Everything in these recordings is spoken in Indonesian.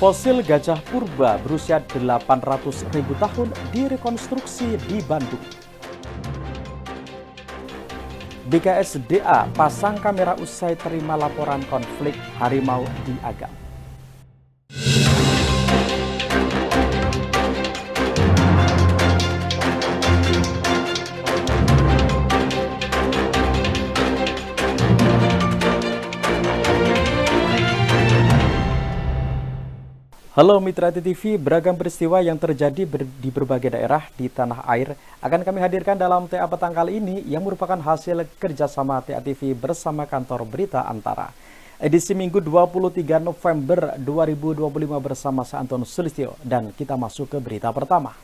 Fosil gajah purba berusia 800.000 tahun direkonstruksi di Bandung. BKSDA pasang kamera usai terima laporan konflik harimau di Agam. Halo Mitra TV, beragam peristiwa yang terjadi di berbagai daerah di tanah air akan kami hadirkan dalam TA Petang kali ini yang merupakan hasil kerjasama TA TV bersama kantor Berita Antara. Edisi Minggu 23 November 2025 bersama saya Anton Sulistyo dan kita masuk ke berita pertama.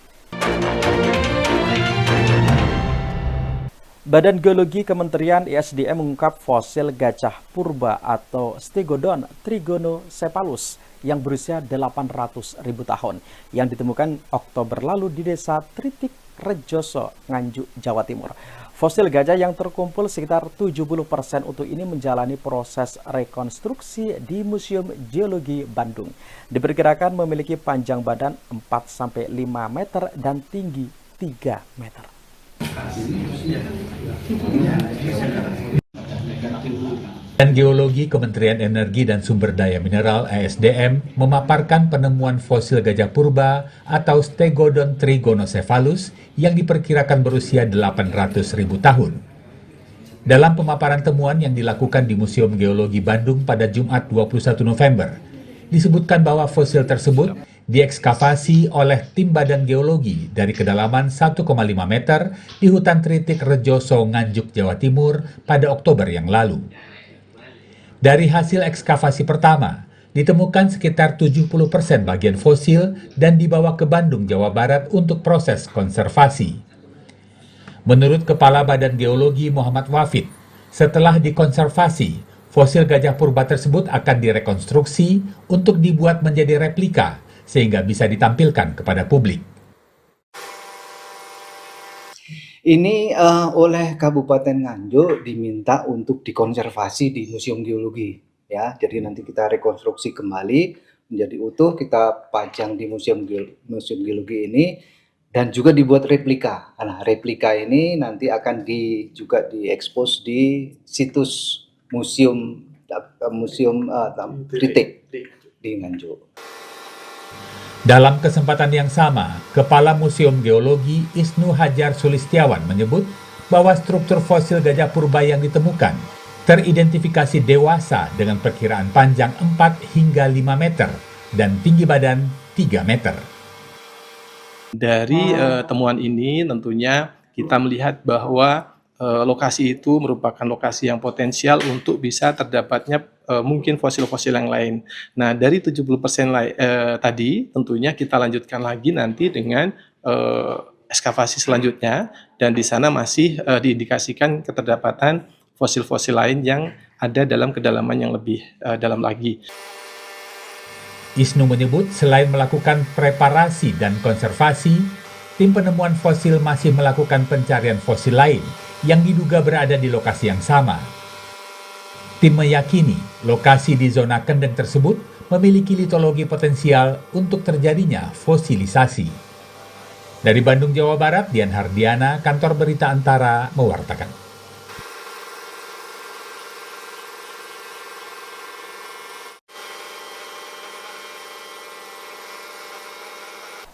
Badan Geologi Kementerian ISDM mengungkap fosil gajah purba atau Stegodon trigonocephalus yang berusia 800.000 tahun yang ditemukan Oktober lalu di desa Tritik Rejoso, Nganjuk, Jawa Timur. Fosil gajah yang terkumpul sekitar 70% untuk ini menjalani proses rekonstruksi di Museum Geologi Bandung. Diperkirakan memiliki panjang badan 4-5 meter dan tinggi 3 meter. Dan Geologi Kementerian Energi dan Sumber Daya Mineral (ESDM) memaparkan penemuan fosil gajah purba atau Stegodon trigonocephalus yang diperkirakan berusia 800.000 tahun. Dalam pemaparan temuan yang dilakukan di Museum Geologi Bandung pada Jumat 21 November, disebutkan bahwa fosil tersebut diekskavasi oleh tim Badan Geologi dari kedalaman 1,5 meter di hutan Tritik Rejoso, Nganjuk, Jawa Timur pada Oktober yang lalu. Dari hasil ekskavasi pertama, ditemukan sekitar 70% bagian fosil dan dibawa ke Bandung, Jawa Barat untuk proses konservasi. Menurut Kepala Badan Geologi Muhammad Wafid, setelah dikonservasi, fosil gajah purba tersebut akan direkonstruksi untuk dibuat menjadi replika sehingga bisa ditampilkan kepada publik. Ini oleh Kabupaten Nganjuk diminta untuk dikonservasi di Museum Geologi, ya. Jadi nanti kita rekonstruksi kembali menjadi utuh, kita pajang di Museum Geologi ini dan juga dibuat replika. Nah, replika ini nanti akan juga diekspos di situs Museum Tritik di Nganjuk. Dalam kesempatan yang sama, Kepala Museum Geologi Isnu Hajar Sulistiawan menyebut bahwa struktur fosil gajah purba yang ditemukan teridentifikasi dewasa dengan perkiraan panjang 4 hingga 5 meter dan tinggi badan 3 meter. Dari temuan ini tentunya kita melihat bahwa lokasi itu merupakan lokasi yang potensial untuk bisa terdapatnya mungkin fosil-fosil yang lain. Nah, dari 70% tadi tentunya kita lanjutkan lagi nanti dengan ekskavasi selanjutnya dan di sana masih diindikasikan keterdapatan fosil-fosil lain yang ada dalam kedalaman yang lebih dalam lagi. Isnu menyebut selain melakukan preparasi dan konservasi, tim penemuan fosil masih melakukan pencarian fosil lain yang diduga berada di lokasi yang sama. Tim meyakini lokasi di zona kendeng tersebut memiliki litologi potensial untuk terjadinya fosilisasi. Dari Bandung, Jawa Barat, Dian Hardiana, Kantor Berita Antara mewartakan.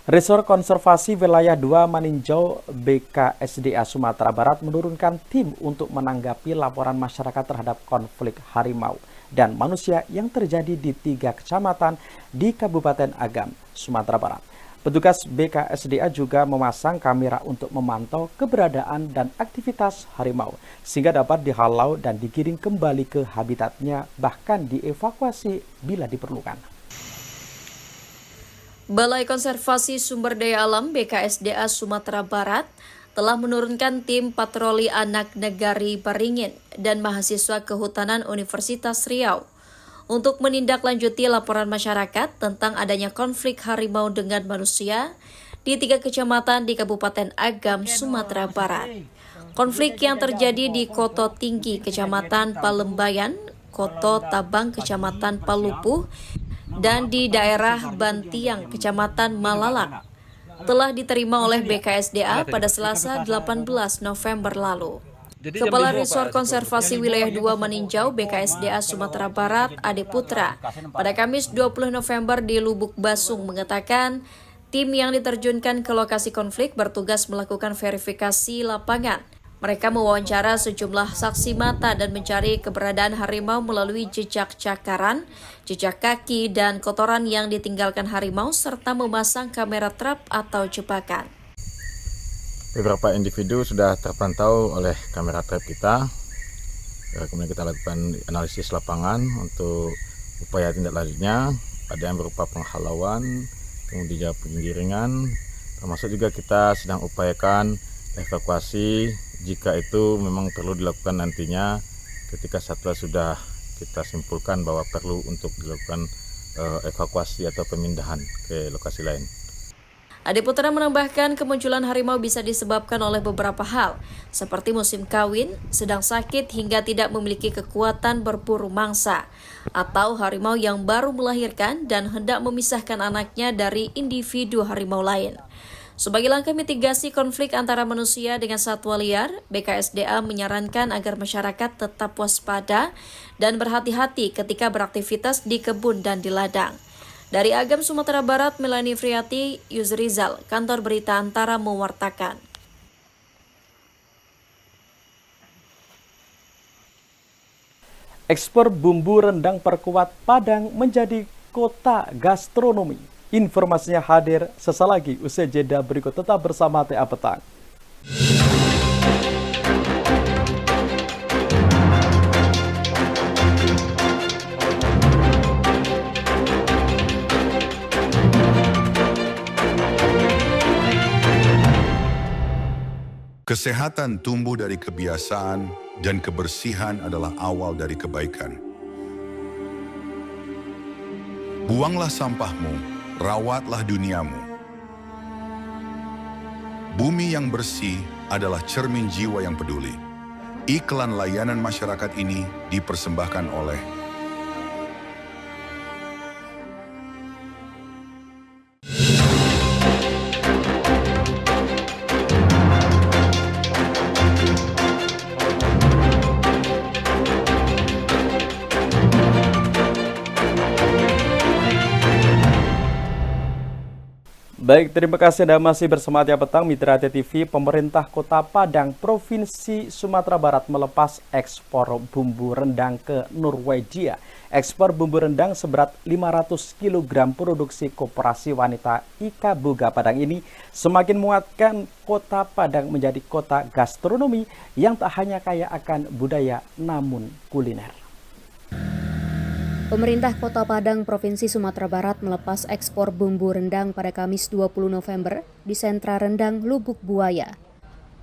Resor Konservasi Wilayah 2 Maninjau BKSDA Sumatera Barat menurunkan tim untuk menanggapi laporan masyarakat terhadap konflik harimau dan manusia yang terjadi di 3 kecamatan di Kabupaten Agam, Sumatera Barat. Petugas BKSDA juga memasang kamera untuk memantau keberadaan dan aktivitas harimau sehingga dapat dihalau dan digiring kembali ke habitatnya, bahkan dievakuasi bila diperlukan. Balai Konservasi Sumber Daya Alam BKSDA Sumatera Barat telah menurunkan tim patroli anak negari Beringin dan mahasiswa kehutanan Universitas Riau untuk menindaklanjuti laporan masyarakat tentang adanya konflik harimau dengan manusia di 3 kecamatan di Kabupaten Agam, Sumatera Barat. Konflik yang terjadi di Koto Tinggi, Kecamatan Palembayan, Koto Tabang, Kecamatan Palupuh, dan di daerah Bantiang, Kecamatan Malalak, telah diterima oleh BKSDA pada Selasa 18 November lalu. Kepala Resor Konservasi Wilayah 2 meninjau BKSDA Sumatera Barat, Ade Putra, pada Kamis 20 November di Lubuk Basung mengatakan tim yang diterjunkan ke lokasi konflik bertugas melakukan verifikasi lapangan. Mereka mewawancara sejumlah saksi mata dan mencari keberadaan harimau melalui jejak cakaran, jejak kaki, dan kotoran yang ditinggalkan harimau serta memasang kamera trap atau jebakan. Beberapa individu sudah terpantau oleh kamera trap kita. Kemudian kita lakukan analisis lapangan untuk upaya tindak lanjutnya. Ada yang berupa penghalauan, kemudian penggiringan, termasuk juga kita sedang upayakan evakuasi jika itu memang perlu dilakukan nantinya ketika satwa sudah kita simpulkan bahwa perlu untuk dilakukan evakuasi atau pemindahan ke lokasi lain. Ade Putra menambahkan kemunculan harimau bisa disebabkan oleh beberapa hal, seperti musim kawin, sedang sakit hingga tidak memiliki kekuatan berburu mangsa, atau harimau yang baru melahirkan dan hendak memisahkan anaknya dari individu harimau lain. Sebagai langkah mitigasi konflik antara manusia dengan satwa liar, BKSDA menyarankan agar masyarakat tetap waspada dan berhati-hati ketika beraktivitas di kebun dan di ladang. Dari Agam, Sumatera Barat, Melanie Friati, Yusrizal, Kantor Berita Antara mewartakan. Ekspor bumbu rendang perkuat Padang menjadi kota gastronomi. Informasinya hadir sesaat lagi usai jeda berikut, tetap bersama TA Petang. Kesehatan tumbuh dari kebiasaan dan kebersihan adalah awal dari kebaikan. Buanglah sampahmu, rawatlah duniamu. Bumi yang bersih adalah cermin jiwa yang peduli. Iklan layanan masyarakat ini dipersembahkan oleh Baik, terima kasih Anda masih bersama Tia Petang, Mitra TV. Pemerintah Kota Padang, Provinsi Sumatera Barat melepas ekspor bumbu rendang ke Norwegia. Ekspor bumbu rendang seberat 500 kg produksi Koperasi Wanita Ika Boga Padang ini semakin menguatkan Kota Padang menjadi kota gastronomi yang tak hanya kaya akan budaya namun kuliner. Pemerintah Kota Padang, Provinsi Sumatera Barat melepas ekspor bumbu rendang pada Kamis 20 November di sentra rendang Lubuk Buaya.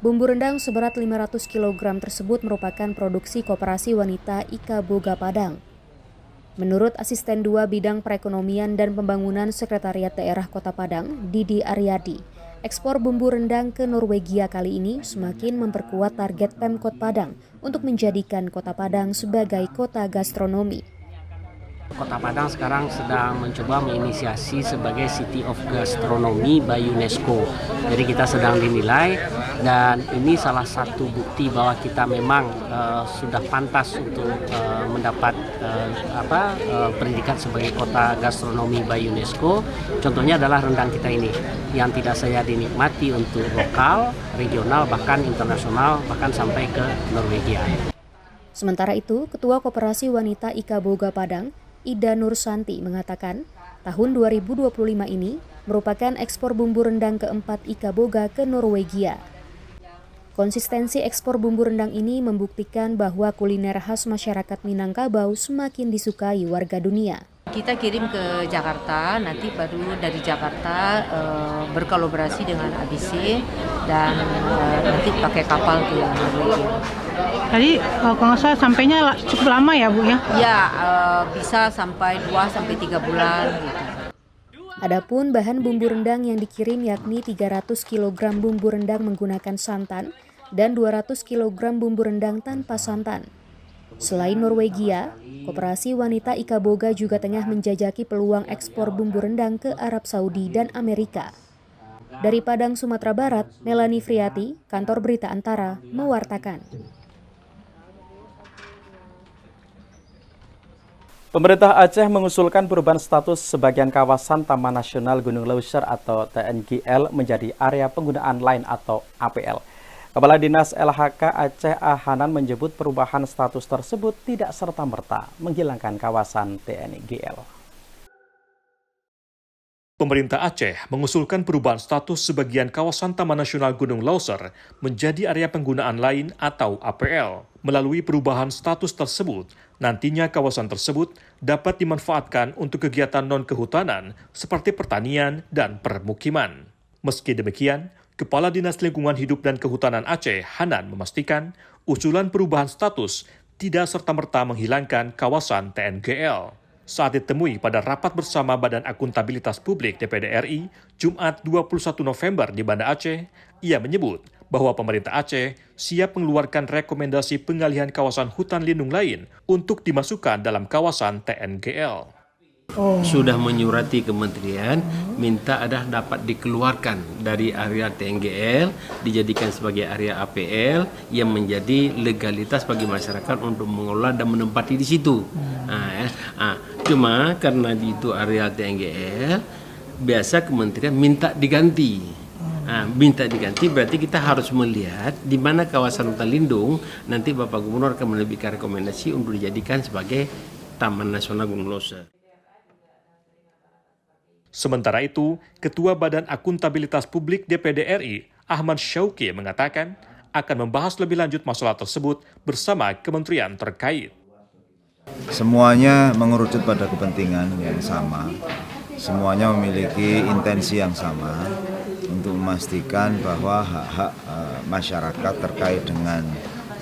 Bumbu rendang seberat 500 kg tersebut merupakan produksi Koperasi Wanita Ika Boga Padang. Menurut Asisten 2 Bidang Perekonomian dan Pembangunan Sekretariat Daerah Kota Padang, Didi Aryadi, ekspor bumbu rendang ke Norwegia kali ini semakin memperkuat target Pemkot Padang untuk menjadikan Kota Padang sebagai kota gastronomi. Kota Padang sekarang sedang mencoba menginisiasi sebagai City of Gastronomy by UNESCO. Jadi kita sedang dinilai dan ini salah satu bukti bahwa kita memang sudah pantas untuk mendapat pendidikan sebagai kota gastronomi by UNESCO. Contohnya adalah rendang kita ini yang tidak saja dinikmati untuk lokal, regional, bahkan internasional, bahkan sampai ke Norwegia. Sementara itu, Ketua Koperasi Wanita Ika Boga Padang, Ida Nursanti mengatakan, tahun 2025 ini merupakan ekspor bumbu rendang keempat Ika Boga ke Norwegia. Konsistensi ekspor bumbu rendang ini membuktikan bahwa kuliner khas masyarakat Minangkabau semakin disukai warga dunia. Kita kirim ke Jakarta, nanti baru dari Jakarta berkolaborasi dengan ABC dan nanti pakai kapal ke Norwegia. Tadi kalau nggak salah sampainya cukup lama ya Bu ya? Ya, bisa sampai 2-3 bulan gitu. Adapun bahan bumbu rendang yang dikirim yakni 300 kg bumbu rendang menggunakan santan dan 200 kg bumbu rendang tanpa santan. Selain Norwegia, Koperasi Wanita Ika Boga juga tengah menjajaki peluang ekspor bumbu rendang ke Arab Saudi dan Amerika. Dari Padang, Sumatera Barat, Melanie Friati, Kantor Berita Antara, mewartakan. Pemerintah Aceh mengusulkan perubahan status sebagian kawasan Taman Nasional Gunung Leuser atau TNGL menjadi area penggunaan lain atau APL. Kepala Dinas LHK Aceh Hanan menyebut perubahan status tersebut tidak serta-merta menghilangkan kawasan TNGL. Pemerintah Aceh mengusulkan perubahan status sebagian kawasan Taman Nasional Gunung Leuser menjadi area penggunaan lain atau APL. Melalui perubahan status tersebut, nantinya kawasan tersebut dapat dimanfaatkan untuk kegiatan non-kehutanan seperti pertanian dan permukiman. Meski demikian, Kepala Dinas Lingkungan Hidup dan Kehutanan Aceh, Hanan, memastikan usulan perubahan status tidak serta-merta menghilangkan kawasan TNGL. Saat ditemui pada rapat bersama Badan Akuntabilitas Publik DPD RI, Jumat 21 November di Banda Aceh, ia menyebut bahwa pemerintah Aceh siap mengeluarkan rekomendasi pengalihan kawasan hutan lindung lain untuk dimasukkan dalam kawasan TNGL. Sudah menyurati kementerian minta dapat dikeluarkan dari area TNGL dijadikan sebagai area APL yang menjadi legalitas bagi masyarakat untuk mengelola dan menempati di situ. Cuma karena di itu area TNGL biasa kementerian minta diganti. Minta diganti berarti kita harus melihat di mana kawasan hutan lindung nanti Bapak Gubernur akan menerbitkan rekomendasi untuk dijadikan sebagai Taman Nasional Gunung Leuser. Sementara itu, Ketua Badan Akuntabilitas Publik DPD RI, Ahmad Syauqi, mengatakan akan membahas lebih lanjut masalah tersebut bersama kementerian terkait. Semuanya mengerucut pada kepentingan yang sama, semuanya memiliki intensi yang sama untuk memastikan bahwa hak-hak masyarakat terkait dengan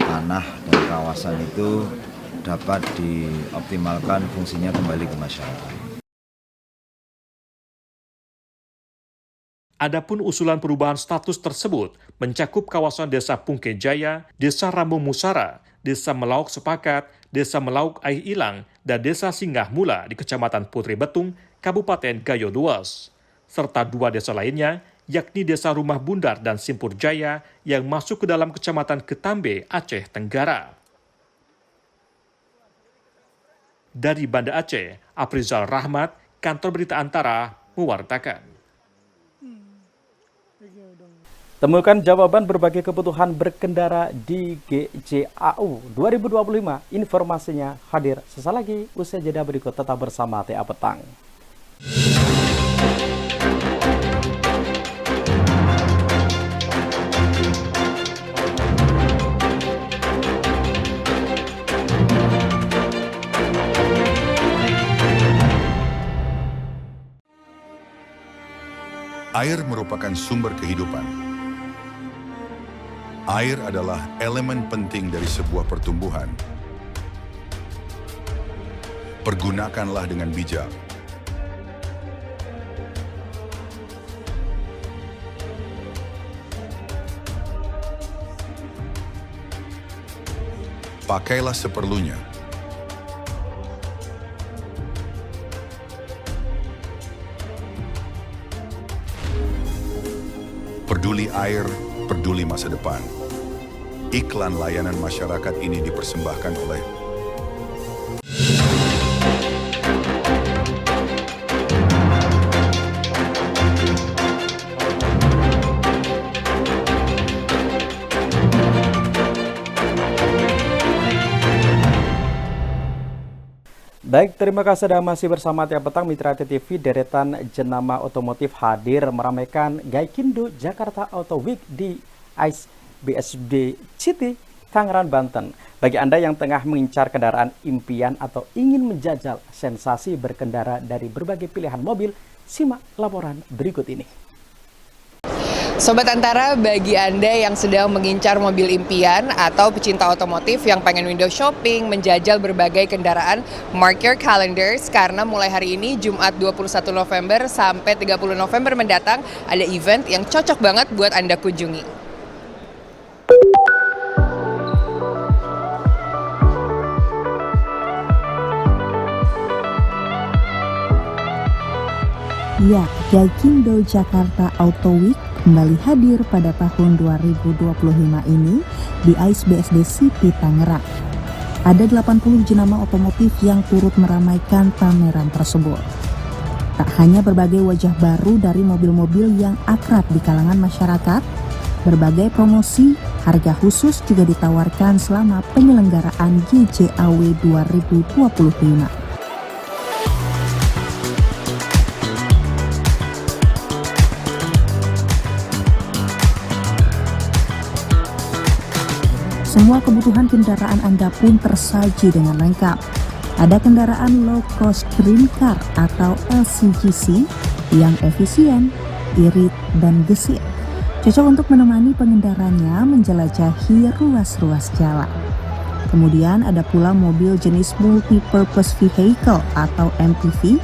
tanah dan kawasan itu dapat dioptimalkan fungsinya kembali ke masyarakat. Adapun usulan perubahan status tersebut mencakup kawasan Desa Pungke Jaya, Desa Rambung Musara, Desa Melauk Sepakat, Desa Melauk Ai Ilang, dan Desa Singgah Mula di Kecamatan Putri Betung, Kabupaten Gayo Duas, serta 2 desa lainnya, yakni Desa Rumah Bundar dan Simpur Jaya yang masuk ke dalam Kecamatan Ketambe, Aceh Tenggara. Dari Banda Aceh, Afrizal Rahmat, Kantor Berita Antara, mewartakan. Temukan jawaban berbagai kebutuhan berkendara di GJAU 2025. Informasinya hadir sesaat lagi. Usai jeda berikut, tetap bersama TA Petang. Air merupakan sumber kehidupan. Air adalah elemen penting dari sebuah pertumbuhan. Pergunakanlah dengan bijak. Pakailah seperlunya. Peduli air, peduli masa depan. Iklan layanan masyarakat ini dipersembahkan oleh Baik, terima kasih Anda masih bersama Tia Petang. Mitra TV, deretan jenama otomotif hadir meramaikan Gaikindo Jakarta Auto Week di BSD City, Tangerang, Banten. Bagi Anda yang tengah mengincar kendaraan impian atau ingin menjajal sensasi berkendara dari berbagai pilihan mobil, simak laporan berikut ini. Sobat Antara, bagi Anda yang sedang mengincar mobil impian atau pecinta otomotif yang pengen window shopping, menjajal berbagai kendaraan, mark your calendars karena mulai hari ini Jumat 21 November sampai 30 November mendatang ada event yang cocok banget buat Anda kunjungi. Ya, Gaikindo Jakarta Auto Week kembali hadir pada tahun 2025 ini di AIS BSD City Tangerang. Ada 80 jenama otomotif yang turut meramaikan pameran tersebut. Tak hanya berbagai wajah baru dari mobil-mobil yang akrab di kalangan masyarakat, berbagai promosi, harga khusus juga ditawarkan selama penyelenggaraan GJAW 2025. Semua kebutuhan kendaraan Anda pun tersaji dengan lengkap. Ada kendaraan low cost green car atau LCGC yang efisien, irit, dan gesit. Cocok untuk menemani pengendaranya menjelajahi ruas-ruas jalan. Kemudian ada pula mobil jenis multi-purpose vehicle atau MPV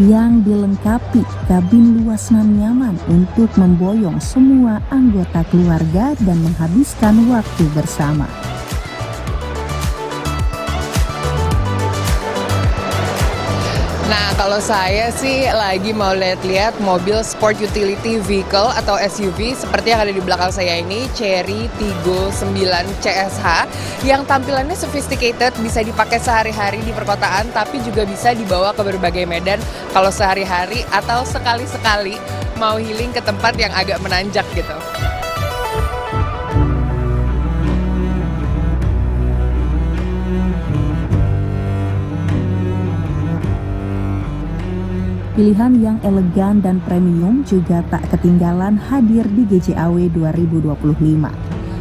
yang dilengkapi kabin luas dan nyaman untuk memboyong semua anggota keluarga dan menghabiskan waktu bersama. Nah, kalau saya sih lagi mau lihat-lihat mobil sport utility vehicle atau SUV seperti yang ada di belakang saya ini, Chery Tiggo 9 CSH, yang tampilannya sophisticated, bisa dipakai sehari-hari di perkotaan, tapi juga bisa dibawa ke berbagai medan kalau sehari-hari atau sekali-sekali mau healing ke tempat yang agak menanjak gitu. Pilihan yang elegan dan premium juga tak ketinggalan hadir di GJAW 2025.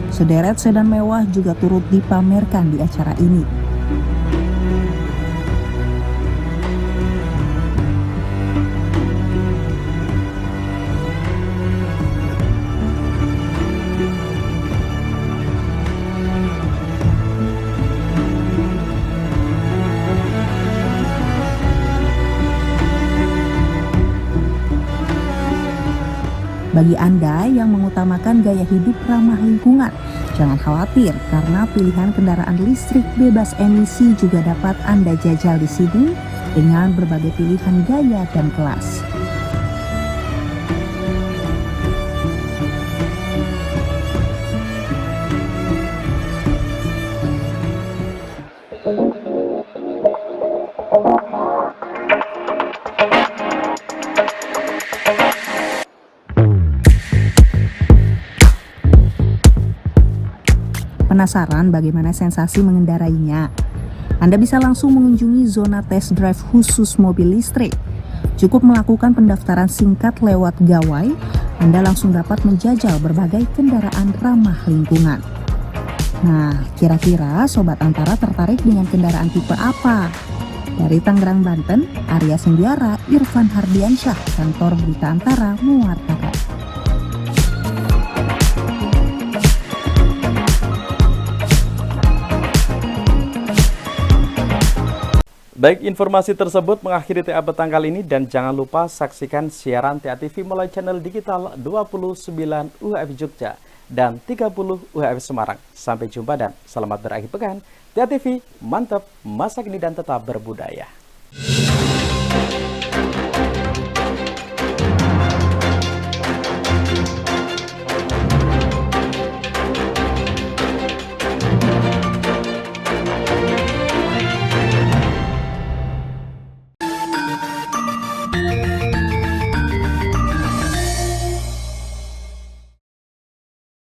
Sederet sedan mewah juga turut dipamerkan di acara ini. Bagi Anda yang mengutamakan gaya hidup ramah lingkungan, jangan khawatir karena pilihan kendaraan listrik bebas emisi juga dapat Anda jajal di sini dengan berbagai pilihan gaya dan kelas. Penasaran bagaimana sensasi mengendarainya? Anda bisa langsung mengunjungi zona test drive khusus mobil listrik. Cukup melakukan pendaftaran singkat lewat gawai, Anda langsung dapat menjajal berbagai kendaraan ramah lingkungan. Nah, kira-kira Sobat Antara tertarik dengan kendaraan tipe apa? Dari Tangerang, Banten, Arya Sendiara, Irfan Hardiansyah, Kantor Berita Antara mewartakan. Baik, informasi tersebut mengakhiri TA Petang kali ini dan jangan lupa saksikan siaran TA TV melalui channel digital 29 UHF Jogja dan 30 UHF Semarang. Sampai jumpa dan selamat berakhir pekan. TA TV, mantap, masa kini dan tetap berbudaya.